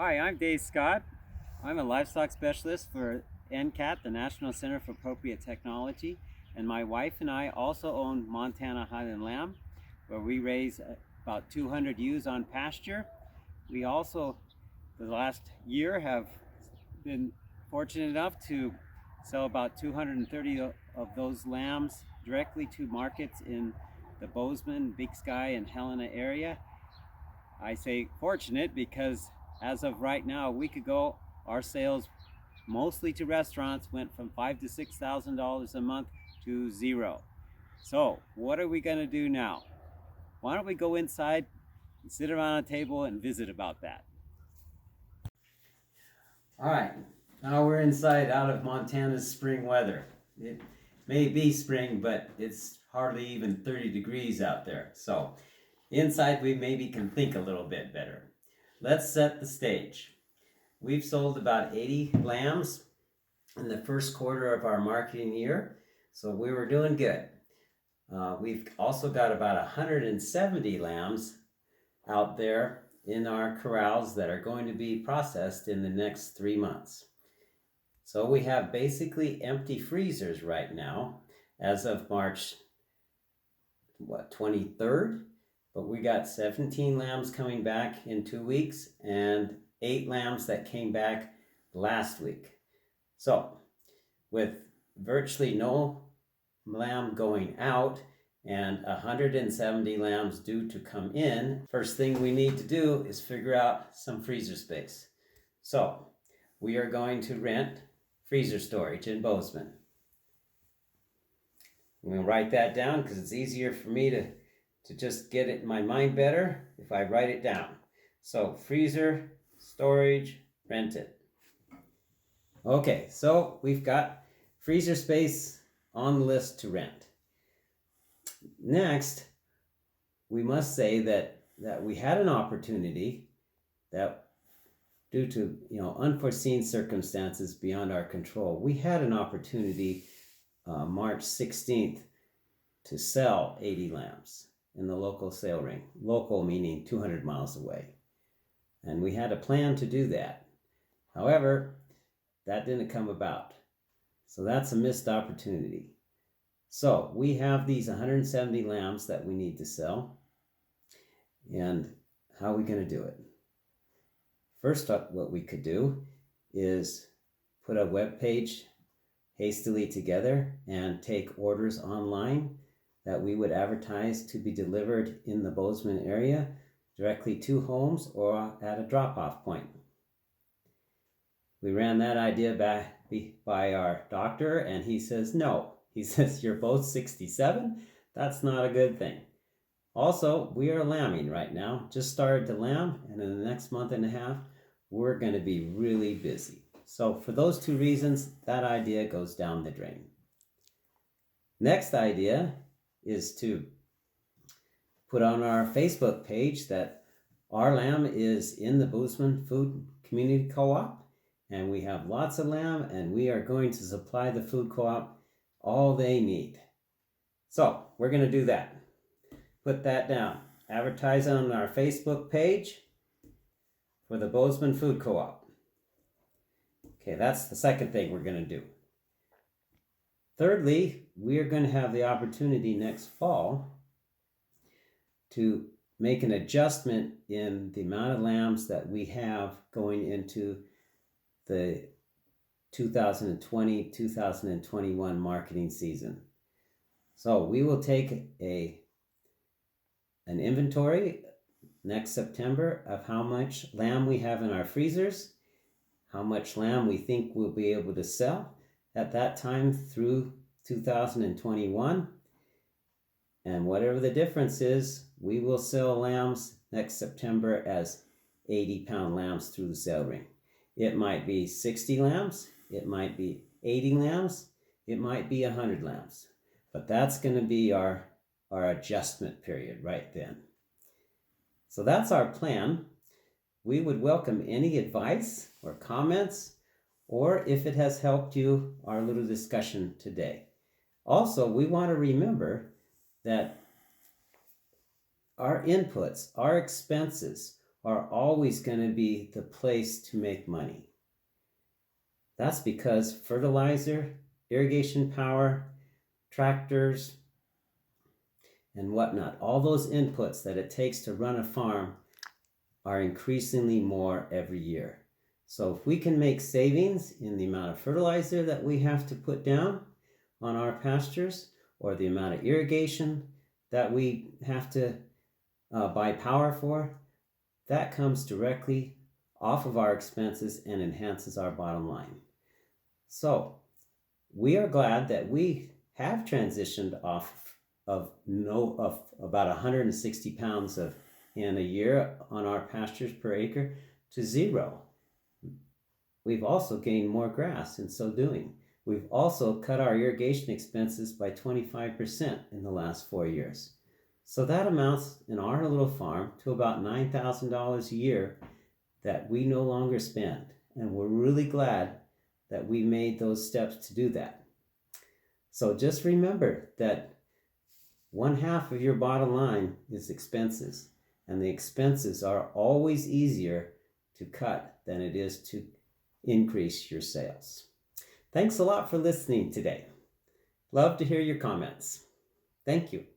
Hi, I'm Dave Scott. I'm a livestock specialist for NCAT, the National Center for Appropriate Technology, and my wife and I also own Montana Highland Lamb, where we raise about 200 ewes on pasture. We also, the last year, have been fortunate enough to sell about 230 of those lambs directly to markets in the Bozeman, Big Sky, and Helena area. I say fortunate because as of right now, a week ago, our sales mostly to restaurants went from $5,000 to $6,000 a month to zero. So what are we going to do now? Why don't we go inside and sit around a table and visit about that? All right, now we're inside out of Montana's spring weather. It may be spring, but it's hardly even 30 degrees out there. So inside we maybe can think a little bit better. Let's set the stage. We've sold about 80 lambs in the first quarter of our marketing year, so we were doing good. We've also got about 170 lambs out there in our corrals that are going to be processed in the next 3 months. So we have basically empty freezers right now as of March 23rd, but we got 17 lambs coming back in 2 weeks and 8 lambs that came back last week. So with virtually no lamb going out and 170 lambs due to come in, first thing we need to do is figure out some freezer space. So we are going to rent freezer storage in Bozeman. I'm going to write that down because it's easier for me to just get it in my mind better if I write it down. So freezer storage rented. Okay, so we've got freezer space on the list to rent. Next, we must say that we had an opportunity that, due to unforeseen circumstances beyond our control, we had an opportunity March 16th to sell 80 lambs in the local sale ring. Local meaning 200 miles away. And we had a plan to do that. However, that didn't come about. So that's a missed opportunity. So we have these 170 lambs that we need to sell. And how are we going to do it? First up, what we could do is put a web page hastily together and take orders online that we would advertise to be delivered in the Bozeman area directly to homes or at a drop-off point. We ran that idea by our doctor, and he says no. He says, you're both 67. That's not a good thing. Also, we are lambing right now. Just started to lamb, and in the next month and a half, we're going to be really busy. So for those two reasons, that idea goes down the drain. Next idea is to put on our Facebook page that our lamb is in the Bozeman Food Community Co-op, and we have lots of lamb, and we are going to supply the food co-op all they need. So we're going to do that. Put that down. Advertise on our Facebook page for the Bozeman Food Co-op. Okay, that's the second thing we're going to do. Thirdly, we are going to have the opportunity next fall to make an adjustment in the amount of lambs that we have going into the 2020-2021 marketing season. So we will take an inventory next September of how much lamb we have in our freezers, how much lamb we think we'll be able to sell at that time through 2021. And whatever the difference is, we will sell lambs next September as 80-pound lambs through the sale ring. It might be 60 lambs, it might be 80 lambs, it might be 100 lambs. But that's going to be our adjustment period right then. So that's our plan. We would welcome any advice or comments, or if it has helped you, our little discussion today. Also, we want to remember that our inputs, our expenses are always going to be the place to make money. That's because fertilizer, irrigation power, tractors, and whatnot, all those inputs that it takes to run a farm are increasingly more every year. So if we can make savings in the amount of fertilizer that we have to put down on our pastures, or the amount of irrigation that we have to buy power for, that comes directly off of our expenses and enhances our bottom line. So we are glad that we have transitioned off of about 160 pounds in a year on our pastures per acre to 0. We've also gained more grass in so doing. We've also cut our irrigation expenses by 25% in the last 4 years. So that amounts in our little farm to about $9,000 a year that we no longer spend. And we're really glad that we made those steps to do that. So just remember that 1/2 of your bottom line is expenses. And the expenses are always easier to cut than it is to increase your sales. Thanks a lot for listening today. Love to hear your comments. Thank you.